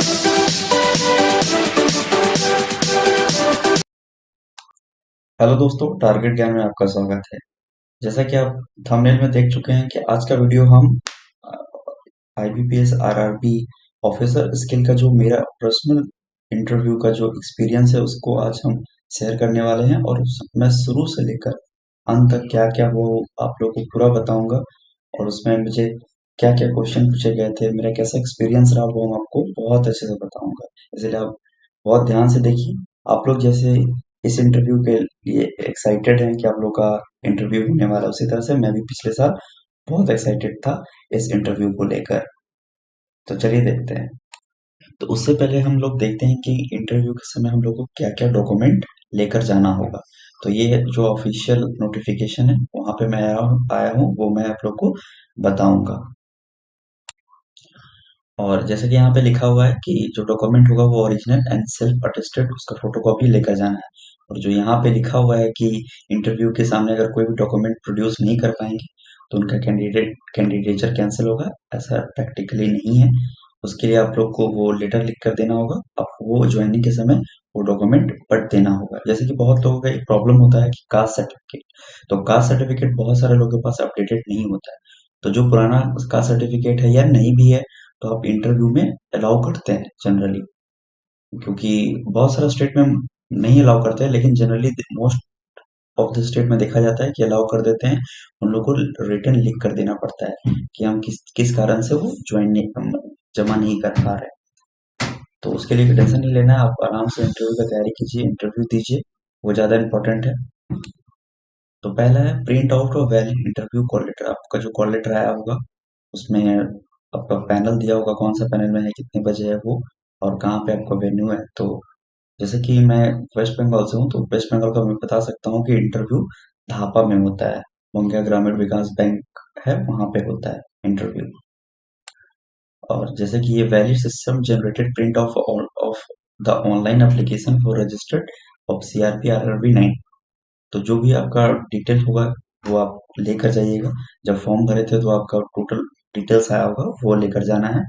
Hello दोस्तों, target ज्ञान में आपका स्वागत है। जैसा कि आप थंबनेल में देख चुके हैं कि आज का वीडियो हम आईबीपीएस आरआरबी ऑफिसर स्किल का जो मेरा पर्सनल इंटरव्यू का जो एक्सपीरियंस है उसको आज हम शेयर करने वाले हैं। और मैं शुरू से लेकर अंत तक क्या क्या वो आप लोगों को पूरा बताऊंगा, और उसमें मुझे क्या क्या क्वेश्चन पूछे गए थे, मेरा कैसा एक्सपीरियंस रहा, वो हम आपको बहुत अच्छे से बताऊंगा। इसलिए आप बहुत ध्यान से देखिए। आप लोग जैसे इस इंटरव्यू के लिए एक्साइटेड हैं कि आप लोग का इंटरव्यू होने वाला है, उसी तरह से मैं भी पिछले साल बहुत एक्साइटेड था इस इंटरव्यू को लेकर। तो चलिए देखते हैं। तो उससे पहले हम लोग देखते हैं कि इंटरव्यू के समय हम लोग को क्या क्या डॉक्यूमेंट लेकर जाना होगा। तो ये जो ऑफिशियल नोटिफिकेशन है वहां पे मैं आया हूँ, वो मैं आप लोग को बताऊंगा। और जैसे कि यहाँ पे लिखा हुआ है कि जो डॉक्यूमेंट होगा वो ओरिजिनल एंड सेल्फ अटेस्टेड उसका फोटोकॉपी लेकर जाना है। और जो यहाँ पे लिखा हुआ है कि इंटरव्यू के सामने अगर कोई भी डॉक्यूमेंट प्रोड्यूस नहीं कर पाएंगे तो उनका कैंडिडेचर कैंसिल होगा, ऐसा प्रैक्टिकली नहीं है। उसके लिए आप लोग को वो लेटर लिख कर देना होगा, आपको वो ज्वाइनिंग के समय वो डॉक्यूमेंट पढ़ देना होगा। जैसे कि बहुत लोगों का एक प्रॉब्लम होता है कि कास्ट सर्टिफिकेट, तो कास्ट सर्टिफिकेट बहुत सारे लोगों के पास अपडेटेड नहीं होता है। तो जो पुराना कास्ट सर्टिफिकेट है या नहीं भी है तो आप इंटरव्यू में अलाउ करते हैं जनरली, क्योंकि बहुत सारा स्टेट में नहीं अलाउ करते हैं, लेकिन generally most of the state में देखा जाता है कि अलाउ कर देते हैं। उन लोगों को रिटर्न लिख कर देना पड़ता है कि हम किस किस कारण से वो ज्वाइन नहीं जमा नहीं कर पा रहे। तो उसके लिए टेंशन नहीं लेना है, आप आराम से इंटरव्यू की तैयारी कीजिए, इंटरव्यू दीजिए, वो ज़्यादा इंपॉर्टेंट है। तो पहला है प्रिंट आउट और वैलिड इंटरव्यू कॉल लेटर। आपका जो कॉल लेटर आया होगा उसमें आपका पैनल दिया होगा, कौन सा पैनल में है, कितने बजे है वो, और कहाँ पे आपका वेन्यू है। तो जैसे कि मैं वेस्ट बंगाल से हूँ, तो वेस्ट बंगाल का मैं बता सकता हूँ कि इंटरव्यू धापा में होता है। बंगा ग्रामीण विकास बैंक है, वहां पे होता है इंटरव्यू। और जैसे कि ये valid system generated print of of the online application for registered of CRP RRB 9। तो जो भी आपका डिटेल होगा वो आप लेकर जाइएगा। जब फॉर्म भरे थे तो आपका टोटल डिटेल्स आया होगा, वो लेकर जाना है।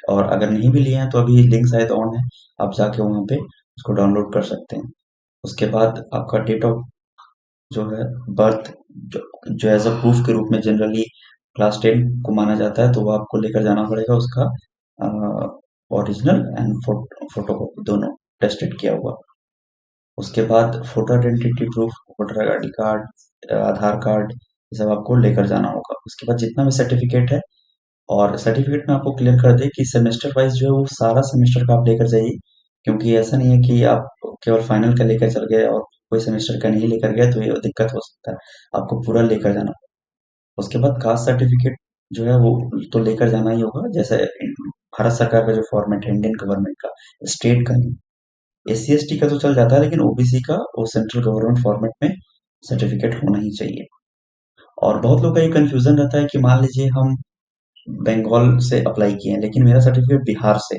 और अगर नहीं भी लिए हैं तो अभी लिंक शायद ऑन है, आप जाके वहाँ पे उसको डाउनलोड कर सकते हैं। उसके बाद आपका डेट ऑफ जो है बर्थ, जो एज अ प्रूफ के रूप में जनरली क्लास 10 को माना जाता है, तो वो आपको लेकर जाना पड़ेगा, उसका ओरिजिनल एंड फोटो दोनों टेस्टेड किया हुआ। उसके बाद photo identity proof, voter ID card, Aadhaar card, ये सब आपको लेकर जाना होगा। उसके बाद जितना भी सर्टिफिकेट है, और सर्टिफिकेट में आपको क्लियर कर दे कि सेमेस्टर वाइज जो है वो सारा सेमेस्टर का आप लेकर जाइए, क्योंकि ऐसा नहीं है कि आप केवल फाइनल का लेकर चल गए और कोई सेमेस्टर का नहीं लेकर गया तो ये दिक्कत हो सकता है। आपको पूरा लेकर जाना। उसके बाद कास्ट सर्टिफिकेट जो है वो तो लेकर जाना ही होगा, जैसे भारत सरकार का जो फॉर्मेट है इंडियन गवर्नमेंट का, स्टेट का नहीं। SC ST का तो चल जाता है, लेकिन OBC का वो सेंट्रल गवर्नमेंट फॉर्मेट में सर्टिफिकेट होना ही चाहिए। और बहुत लोग का ये कंफ्यूजन रहता है कि मान लीजिए हम बंगाल से अप्लाई किए हैं लेकिन मेरा सर्टिफिकेट बिहार से,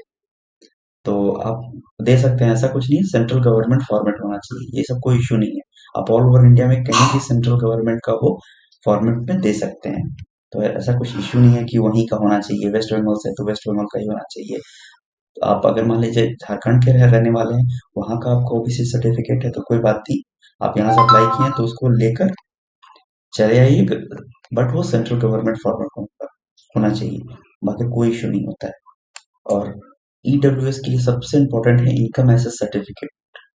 तो आप दे सकते हैं, ऐसा कुछ नहीं है, सेंट्रल गवर्नमेंट फॉर्मेट होना चाहिए, ये सब कोई इश्यू नहीं है। आप ऑल ओवर इंडिया में कहीं भी सेंट्रल गवर्नमेंट का वो फॉर्मेट में दे सकते हैं। तो ऐसा कुछ इश्यू नहीं है कि वहीं का होना चाहिए, वेस्ट बंगाल से तो वेस्ट बंगाल का ही होना चाहिए। तो आप अगर मान लीजिए झारखंड के रहने वाले हैं, वहां का आपको OBC सर्टिफिकेट है तो कोई बात नहीं, आप यहाँ से अप्लाई किए हैं तो उसको लेकर चले आइए, बट वो सेंट्रल गवर्नमेंट फॉर्मेट होना चाहिए, बाकी कोई इश्यू नहीं होता है। और EWS के लिए सबसे इम्पोर्टेंट है इनकम एसेस सर्टिफिकेट,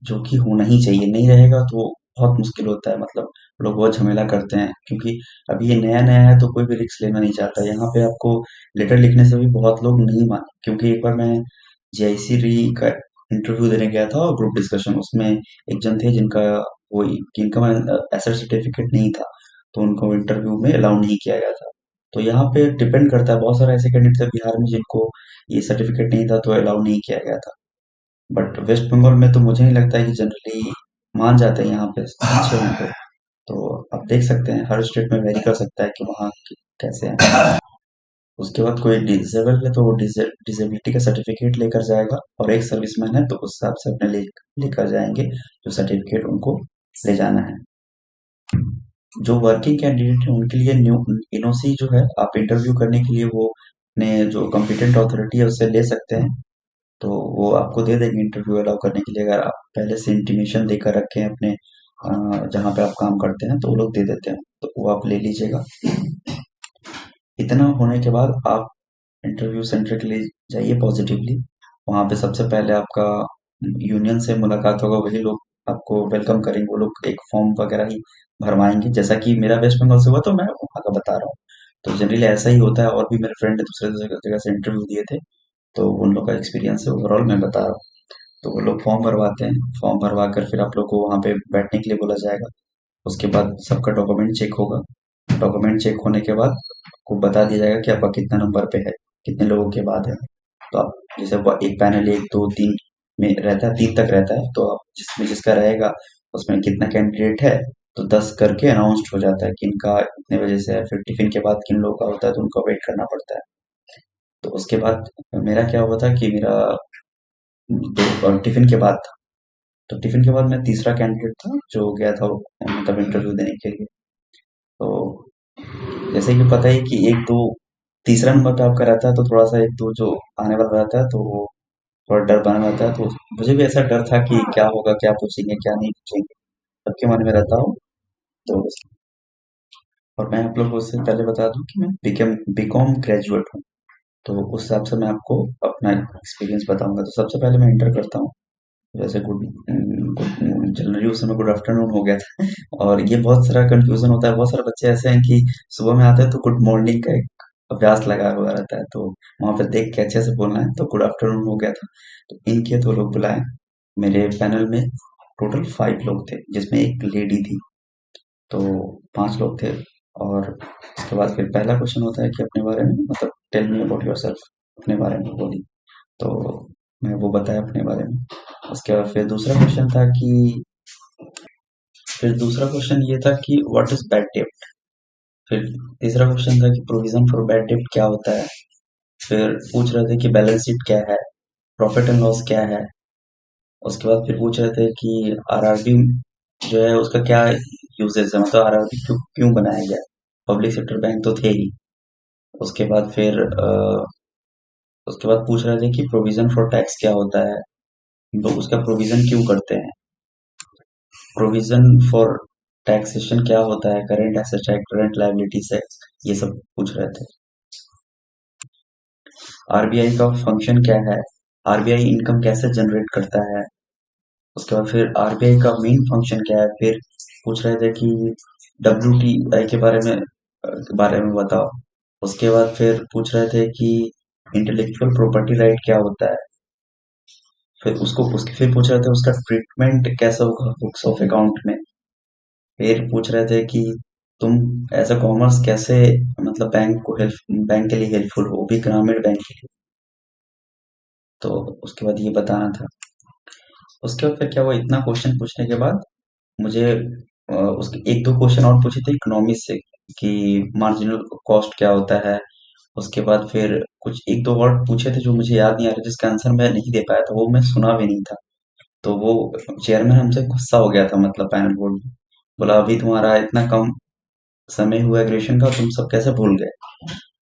जो कि होना ही चाहिए, नहीं रहेगा तो बहुत मुश्किल होता है। मतलब लोग बहुत झमेला करते हैं, क्योंकि अभी ये नया नया है तो कोई भी रिस्क लेना नहीं चाहता। यहाँ पे आपको लेटर लिखने से भी बहुत लोग नहीं माने, क्योंकि एक बार मैं JIC री का इंटरव्यू देने गया था और ग्रुप डिस्कशन, उसमें एक जन थे जिनका वो इनकम एसेट सर्टिफिकेट नहीं था, तो उनको इंटरव्यू में अलाउ नहीं किया गया था। तो यहाँ पे डिपेंड करता है, बहुत सारे ऐसे कैंडिडेट थे बिहार में जिनको ये सर्टिफिकेट नहीं था तो अलाउ नहीं किया गया था। बट वेस्ट बंगाल में तो मुझे नहीं लगता है कि जनरली मान जाते हैं यहाँ पे अच्छे होंगे। तो आप देख सकते हैं हर स्टेट में वेरी कर सकता है कि वहाँ कैसे हैं। उसके बाद कोई डिसेबल है तो वो डिसेबिलिटी का सर्टिफिकेट लेकर जाएगा, और एक सर्विसमैन है तो उस हिसाब से अपने लेकर जाएंगे जो सर्टिफिकेट उनको ले जाना है। जो वर्किंग कैंडिडेट है उनके लिए न्यू NOC जो है, आप इंटरव्यू करने के लिए वो अपने जो कॉम्पिटेंट अथॉरिटी है उससे ले सकते हैं। तो वो आपको दे देंगे इंटरव्यू अलाउ करने के लिए, अगर आप पहले से इंटीमेशन देकर रखे हैं अपने जहाँ पे आप काम करते हैं तो वो लोग दे देते हैं, तो वो आप ले लीजिएगा। इतना होने के बाद आप इंटरव्यू सेंटर के लिए जाइए पॉजिटिवली। वहाँ पे सबसे पहले आपका यूनियन से मुलाकात होगा, वही लोग आपको वेलकम करेंगे, वो लोग एक फॉर्म वगैरह ही भरवाएंगे, जैसा कि मेरा वेस्ट बंगाल से हुआ तो मैं वहाँ का बता रहा हूँ। तो जनरली ऐसा ही होता है, और भी मेरे फ्रेंड दूसरे दूसरे जगह से इंटरव्यू दिए थे, तो उन लोग का एक्सपीरियंस है, ओवरऑल मैं बता रहा हूँ। तो वो लोग फॉर्म भरवाते हैं, फॉर्म भरवा कर फिर आप लोग को वहाँ पे बैठने के लिए बोला जाएगा। उसके बाद सबका डॉक्यूमेंट चेक होगा। डॉक्यूमेंट चेक होने के बाद आपको बता दिया जाएगा कि आपका कितना नंबर पे है, कितने लोगों के बाद है। तो आप जैसे एक पैनल एक दो तीन में रहता है, तीन तक रहता है, तो आप जिसमें जिसका रहेगा उसमें कितना कैंडिडेट है, तो 10 करके अनाउंस्ड हो जाता है कि इनका इतने बजे से है। फिर टिफिन के बाद किन लोगों का होता है तो उनका वेट करना पड़ता है। तो उसके बाद मेरा क्या हुआ था कि मेरा टिफिन के बाद था। तो टिफिन के बाद मैं तीसरा कैंडिडेट था जो गया था मतलब इंटरव्यू देने के लिए। तो जैसे कि पता ही कि एक दो तीसरा नंबर पे आपका रहता है, तो थोड़ा सा एक दो जो आने वाला रहता है तो वो थोड़ा डर बना रहता है। तो मुझे भी ऐसा डर था कि क्या होगा, क्या पूछेंगे क्या नहीं पूछेंगे, सबके मन में रहता हो। तो और मैं आप लोगों से पहले बता दूं कि मैं बीकॉम ग्रेजुएट हूँ। तो उस हिसाब से मैं आपको अपना एक्सपीरियंस बताऊंगा। तो सबसे पहले मैं इंटर करता हूँ। वैसे गुड गुड जनरली उस समय गुड आफ्टरनून हो गया था। और ये बहुत सारा कंफ्यूजन होता है, बहुत सारे बच्चे ऐसे हैं कि सुबह में आते हैं तो गुड मॉर्निंग का एक अभ्यास लगा हुआ रहता है, तो वहां पे देख के अच्छे से बोलना है। तो गुड आफ्टरनून हो गया था, तो इनके तो लोग बुलाए। मेरे पैनल में टोटल 5 लोग थे, जिसमें एक लेडी थी, तो 5 लोग थे। और उसके बाद फिर पहला क्वेश्चन होता है कि अपने बारे में, मतलब टेल मी अबाउट योरसेल्फ, अपने बारे में बोली। तो मैं वो बताया अपने बारे में। उसके बाद फिर दूसरा क्वेश्चन ये था कि व्हाट इज बैड डेब्ट। फिर तीसरा क्वेश्चन था कि प्रोविजन फॉर बैड डेब्ट क्या होता है। फिर पूछ रहे थे कि बैलेंस शीट क्या है, प्रॉफिट एंड लॉस क्या है। उसके बाद फिर पूछ रहे थे कि आरआरबी जो है उसका क्या यूजेस है, मतलब आरआरबी क्यों क्यों बनाया गया, पब्लिक सेक्टर बैंक तो थे ही। उसके बाद फिर उसके बाद पूछ रहे थे कि प्रोविजन फॉर टैक्स क्या होता है, लोग उसका प्रोविजन क्यों करते हैं। प्रोविजन फॉर टैक्सेशन क्या होता है, करेंट एसेट है, करंट लायबिलिटीज है, ये सब पूछ रहे थे। आरबीआई का फंक्शन क्या है, आरबीआई इनकम कैसे जनरेट करता है। उसके बाद फिर आरबीआई का मेन फंक्शन क्या है। फिर पूछ रहे थे कि डब्ल्यूटीआई के बारे में बताओ। उसके बाद फिर पूछ रहे थे कि इंटेलेक्चुअल प्रॉपर्टी राइट क्या होता है। फिर पूछ रहे थे उसका ट्रीटमेंट कैसा होगा बुक्स ऑफ अकाउंट में। फिर पूछ रहे थे कि तुम एज अ कॉमर्स कैसे, मतलब बैंक के लिए हेल्पफुल हो, वो भी ग्रामीण बैंक के लिए। तो उसके बाद ये बताना था। उसके बाद फिर क्या हुआ, इतना क्वेश्चन पूछने के बाद मुझे उसके एक दो क्वेश्चन और पूछे थे इकोनॉमिक्स से, कि मार्जिनल कॉस्ट क्या होता है। उसके बाद फिर कुछ एक दो वर्ड पूछे थे जो मुझे याद नहीं आ रहे, जिसका आंसर मैं नहीं दे पाया था, वो मैं सुना भी नहीं था। तो वो चेयरमैन हमसे गुस्सा हो गया था, मतलब पैनल बोर्ड में। बोला अभी तुम्हारा इतना कम समय हुआ है ग्रेजुएशन का, तुम सब कैसे भूल गए।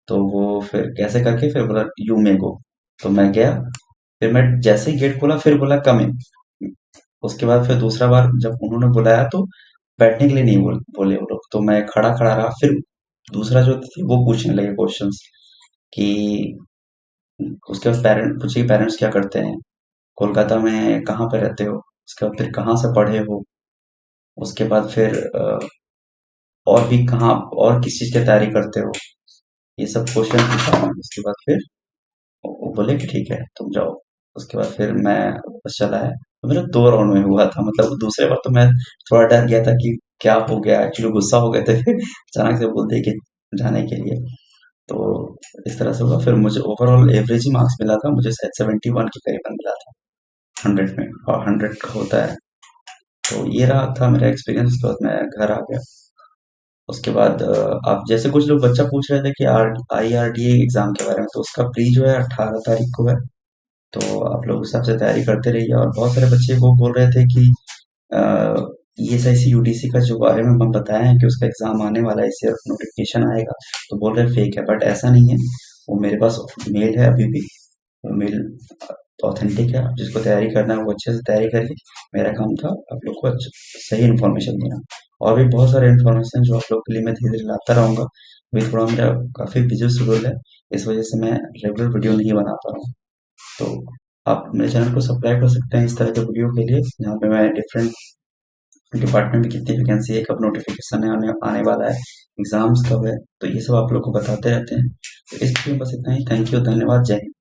तो वो फिर कैसे करके फिर बोला यू मे गो। तो मैं गया। फिर मैं जैसे ही गेट खोला फिर बोला कम इन। उसके बाद फिर दूसरा बार जब उन्होंने बुलाया तो बैठने के लिए नहीं बोले वो लोग, तो मैं खड़ा खड़ा रहा। फिर दूसरा जो थे वो पूछने लगे क्वेश्चंस कि उसके बाद पेरेंट पूछे कि पेरेंट्स क्या करते हैं, कोलकाता में कहाँ पे रहते हो, उसके बाद फिर कहाँ से पढ़े हो। उसके बाद फिर और भी कहाँ और किस चीज़ की तैयारी करते हो, ये सब क्वेश्चन पूछा मैंने। उसके बाद फिर वो बोले कि ठीक है तुम जाओ। उसके बाद फिर मैं बस चला है, तो मेरा 2 राउंड में हुआ था। मतलब दूसरे बार तो मैं थोड़ा डर गया था कि क्या हो गया, एक्चुअली गुस्सा हो गए थे फिर अचानक से बोल दिए कि जाने के लिए। तो इस तरह से हुआ। फिर मुझे ओवरऑल एवरेज ही मार्क्स मिला था, मुझे शायद 71 के करीबन मिला था 100 में, और 100 का होता है। तो ये रहा था मेरा एक्सपीरियंस। उसके बाद मैं घर आ गया। उसके बाद आप जैसे कुछ लोग बच्चा पूछ रहे थे कि IRDA एग्जाम के बारे में, तो उसका प्री जो है 18 तारीख को है। तो आप लोग उस हिसाब से तैयारी करते रहिए। और बहुत सारे बच्चे वो बोल रहे थे कि ESIC UTC का जो बारे में हम बताए हैं कि उसका एग्जाम आने वाला है, इससे नोटिफिकेशन आएगा, तो बोल रहे फेक है, बट ऐसा नहीं है। वो मेरे पास मेल है अभी भी, वो मेल तो ऑथेंटिक है, आप जिसको तैयारी करना है वो अच्छे से तैयारी करिए। मेरा काम था आप लोग को सही इन्फॉर्मेशन देना। और भी बहुत सारे इन्फॉर्मेशन जो आप लोग के लिए मैं धीरे धीरे लाता रहूँगा। अभी थोड़ा मेरा काफ़ी बिजी शेड्यूल है, इस वजह से मैं रेगुलर वीडियो नहीं बना पा रहा हूँ। तो आप मेरे चैनल को सब्सक्राइब कर सकते हैं इस तरह के वीडियो के लिए, जहाँ पे मैं डिफरेंट डिपार्टमेंट में कितनी वैकेंसी है, कब नोटिफिकेशन आने आने वाला है, एग्जाम्स कब है, तो ये सब आप लोग को बताते रहते हैं। तो इस वीडियो में बस इतना ही। थैंक यू, धन्यवाद, जय हिंद।